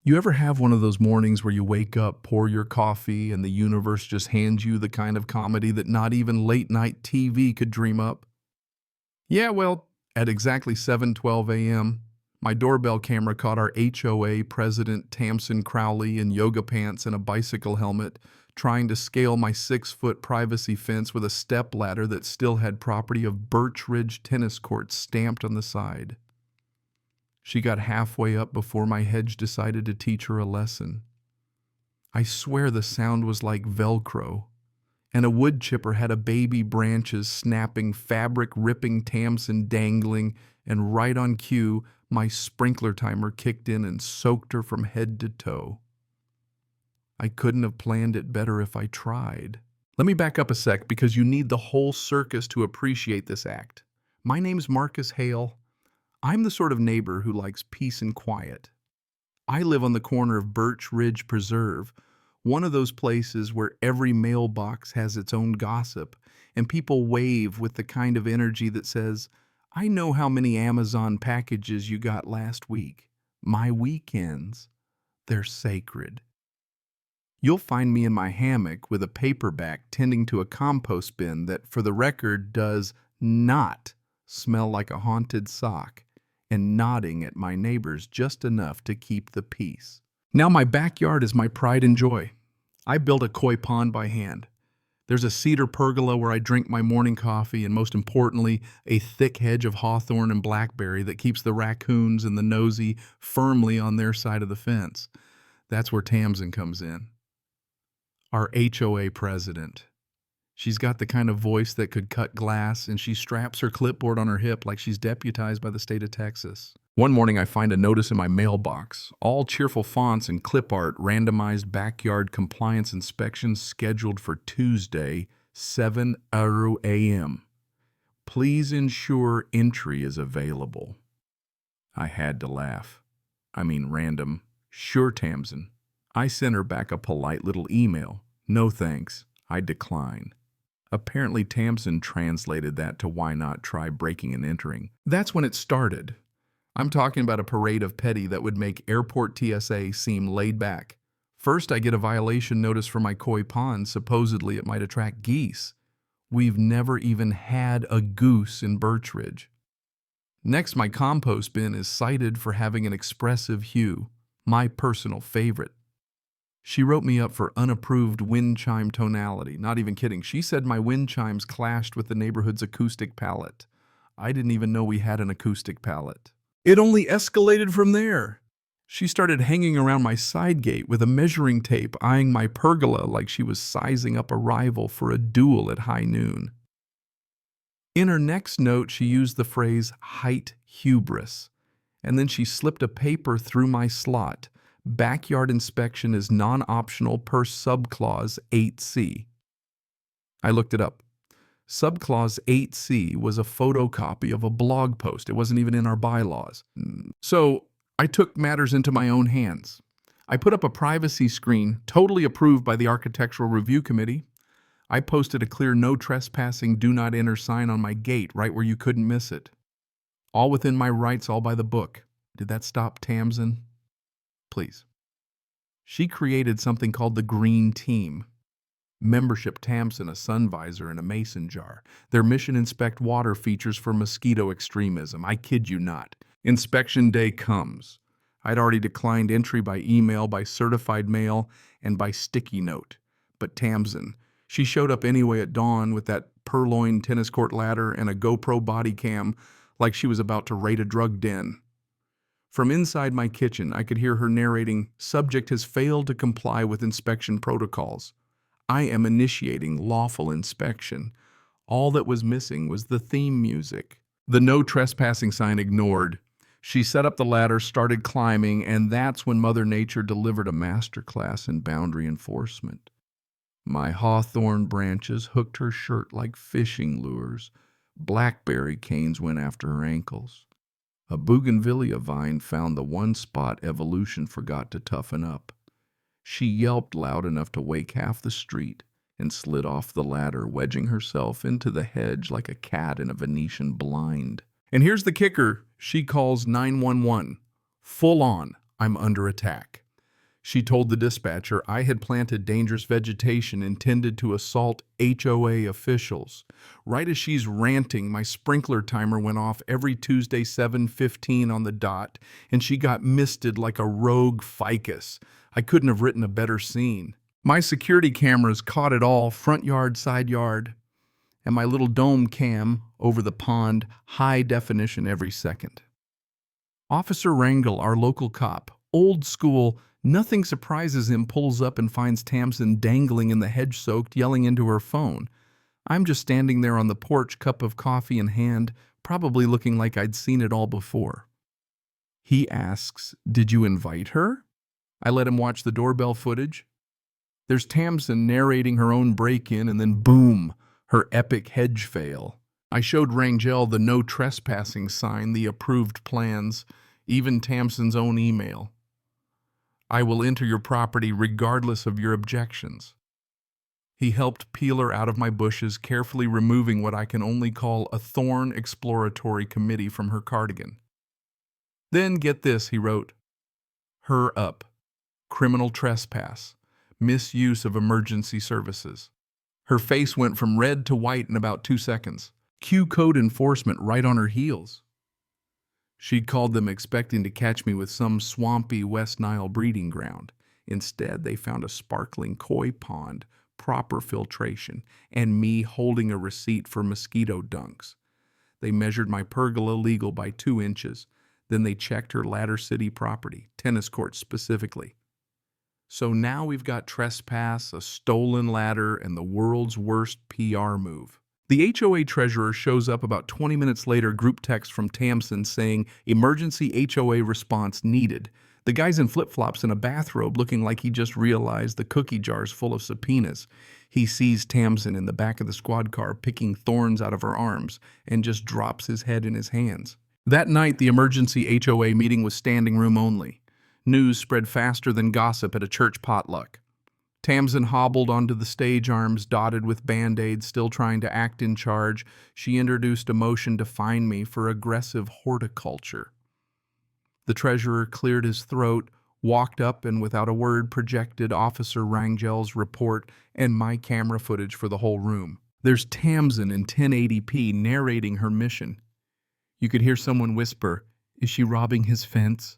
You ever have one of those mornings where you wake up, pour your coffee, and the universe just hands you the kind of comedy that not even late-night TV could dream up? Yeah, well, at exactly 7:12 a.m., my doorbell camera caught our HOA president, Tamsin Crowley, in yoga pants and a bicycle helmet, trying to scale my 6-foot privacy fence with a step ladder that still had property of Birch Ridge tennis courts stamped on the side. She got halfway up before my hedge decided to teach her a lesson. I swear the sound was like Velcro, and a wood chipper had a baby branches snapping, fabric ripping Tamsin dangling, and right on cue, my sprinkler timer kicked in and soaked her from head to toe. I couldn't have planned it better if I tried. Let me back up a sec because you need the whole circus to appreciate this act. My name's Marcus Hale. I'm the sort of neighbor who likes peace and quiet. I live on the corner of Birch Ridge Preserve, one of those places where every mailbox has its own gossip, and people wave with the kind of energy that says, "I know how many Amazon packages you got last week. My weekends, they're sacred." You'll find me in my hammock with a paperback tending to a compost bin that, for the record, does not smell like a haunted sock, and nodding at my neighbors just enough to keep the peace. Now my backyard is my pride and joy. I built a koi pond by hand. There's a cedar pergola where I drink my morning coffee, and most importantly, a thick hedge of hawthorn and blackberry that keeps the raccoons and the nosy firmly on their side of the fence. That's where Tamsin comes in. Our HOA president. She's got the kind of voice that could cut glass, and she straps her clipboard on her hip like she's deputized by the state of Texas. One morning I find a notice in my mailbox, all cheerful fonts and clip art, randomized backyard compliance inspections scheduled for Tuesday, 7 a.m. Please ensure entry is available. I had to laugh. Random. Sure, Tamsin. I sent her back a polite little email. No thanks. I decline. Apparently Tamsin translated that to why not try breaking and entering. That's when it started. I'm talking about a parade of petty that would make airport TSA seem laid back. First, I get a violation notice for my koi pond. Supposedly it might attract geese. We've never even had a goose in Birch Ridge. Next, my compost bin is cited for having an expressive hue, my personal favorite. She wrote me up for unapproved wind chime tonality. Not even kidding. She said my wind chimes clashed with the neighborhood's acoustic palette. I didn't even know we had an acoustic palette. It only escalated from there. She started hanging around my side gate with a measuring tape, eyeing my pergola like she was sizing up a rival for a duel at high noon. In her next note, she used the phrase height hubris, and then she slipped a paper through my slot. Backyard inspection is non-optional per subclause 8C. I looked it up. Subclause 8C was a photocopy of a blog post. It wasn't even in our bylaws. So I took matters into my own hands. I put up a privacy screen, totally approved by the Architectural Review Committee. I posted a clear no trespassing, do not enter sign on my gate, right where you couldn't miss it. All within my rights, all by the book. Did that stop Tamsin? Please. She created something called the Green Team. Membership Tamsin, a sun visor, and a mason jar. Their mission: inspect water features for mosquito extremism. I kid you not. Inspection day comes. I'd already declined entry by email, by certified mail, and by sticky note. But Tamsin, she showed up anyway at dawn with that purloined tennis court ladder and a GoPro body cam like she was about to raid a drug den. From inside my kitchen, I could hear her narrating, "Subject has failed to comply with inspection protocols. I am initiating lawful inspection." All that was missing was the theme music. The no trespassing sign ignored. She set up the ladder, started climbing, and that's when Mother Nature delivered a masterclass in boundary enforcement. My hawthorn branches hooked her shirt like fishing lures. Blackberry canes went after her ankles. A bougainvillea vine found the one spot evolution forgot to toughen up. She yelped loud enough to wake half the street and slid off the ladder, wedging herself into the hedge like a cat in a Venetian blind. And here's the kicker. She calls 911. Full on, I'm under attack. She told the dispatcher I had planted dangerous vegetation intended to assault HOA officials. Right as she's ranting, my sprinkler timer went off every Tuesday 7:15 on the dot, and she got misted like a rogue ficus. I couldn't have written a better scene. My security cameras caught it all, front yard, side yard, and my little dome cam over the pond, high definition every second. Officer Rangel, our local cop, old school, nothing surprises him, pulls up and finds Tamsin dangling in the hedge-soaked, yelling into her phone. I'm just standing there on the porch, cup of coffee in hand, probably looking like I'd seen it all before. He asks, "Did you invite her?" I let him watch the doorbell footage. There's Tamsin narrating her own break-in, and then boom, her epic hedge fail. I showed Rangel the no trespassing sign, the approved plans, even Tamsin's own email. I will enter your property regardless of your objections. He helped peel her out of my bushes, carefully removing what I can only call a Thorn exploratory committee from her cardigan. Then, get this, he wrote, her up. Criminal trespass. Misuse of emergency services. Her face went from red to white in about 2 seconds. Cue code enforcement right on her heels. She'd called them expecting to catch me with some swampy West Nile breeding ground. Instead, they found a sparkling koi pond, proper filtration, and me holding a receipt for mosquito dunks. They measured my pergola legal by 2 inches. Then they checked her Ladder City property, tennis courts specifically. So now we've got trespass, a stolen ladder, and the world's worst PR move. The HOA treasurer shows up about 20 minutes later, group text from Tamsin saying, emergency HOA response needed. The guy's in flip-flops in a bathrobe, looking like he just realized the cookie jar's full of subpoenas. He sees Tamsin in the back of the squad car picking thorns out of her arms and just drops his head in his hands. That night, the emergency HOA meeting was standing room only. News spread faster than gossip at a church potluck. Tamsin hobbled onto the stage, arms dotted with Band-Aids, still trying to act in charge. She introduced a motion to fine me for aggressive horticulture. The treasurer cleared his throat, walked up, and without a word projected Officer Rangel's report and my camera footage for the whole room. There's Tamsin in 1080p narrating her mission. You could hear someone whisper, "Is she robbing his fence?"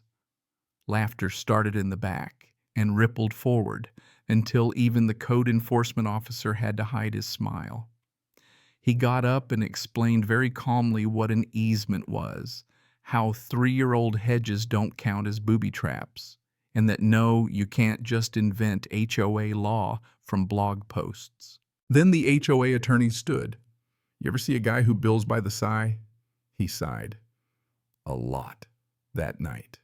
Laughter started in the back and rippled forward until even the code enforcement officer had to hide his smile. He got up and explained very calmly what an easement was, how 3-year-old hedges don't count as booby traps, and that no, you can't just invent HOA law from blog posts. Then the HOA attorney stood. You ever see a guy who bills by the sigh? He sighed. A lot that night.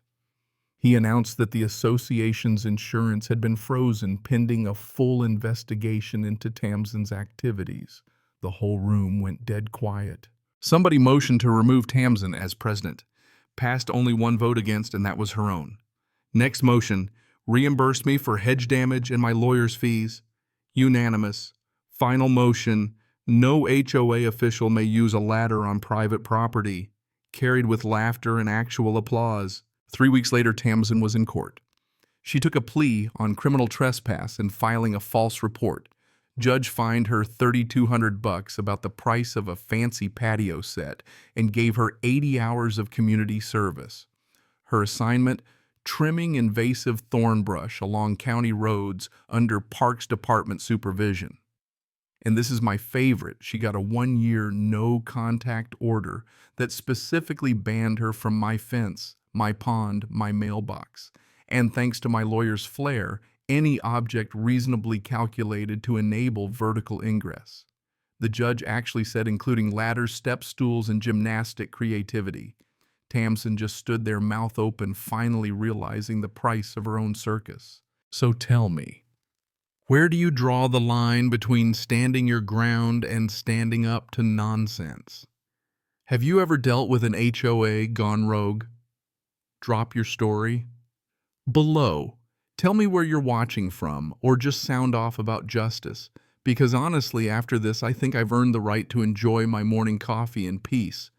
He announced that the association's insurance had been frozen pending a full investigation into Tamsin's activities. The whole room went dead quiet. Somebody motioned to remove Tamsin as president. Passed only 1 vote against, and that was her own. Next motion, reimburse me for hedge damage and my lawyer's fees. Unanimous. Final motion, no HOA official may use a ladder on private property. Carried with laughter and actual applause. 3 weeks later, Tamsin was in court. She took a plea on criminal trespass and filing a false report. Judge fined her $3,200 about the price of a fancy patio set and gave her 80 hours of community service. Her assignment, trimming invasive thorn brush along county roads under Parks Department supervision. And this is my favorite, she got a 1-year no-contact order that specifically banned her from my fence, my pond, my mailbox, and thanks to my lawyer's flair, any object reasonably calculated to enable vertical ingress. The judge actually said including ladders, step stools, and gymnastic creativity. Tamsin just stood there, mouth open, finally realizing the price of her own circus. So tell me, where do you draw the line between standing your ground and standing up to nonsense? Have you ever dealt with an HOA gone rogue? Drop your story below. Tell me where you're watching from, or just sound off about justice, because honestly, after this, I think I've earned the right to enjoy my morning coffee in peace.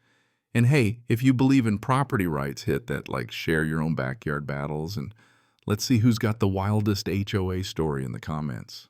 And hey, if you believe in property rights, hit that share your own backyard battles and Let's see who's got the wildest HOA story in the comments.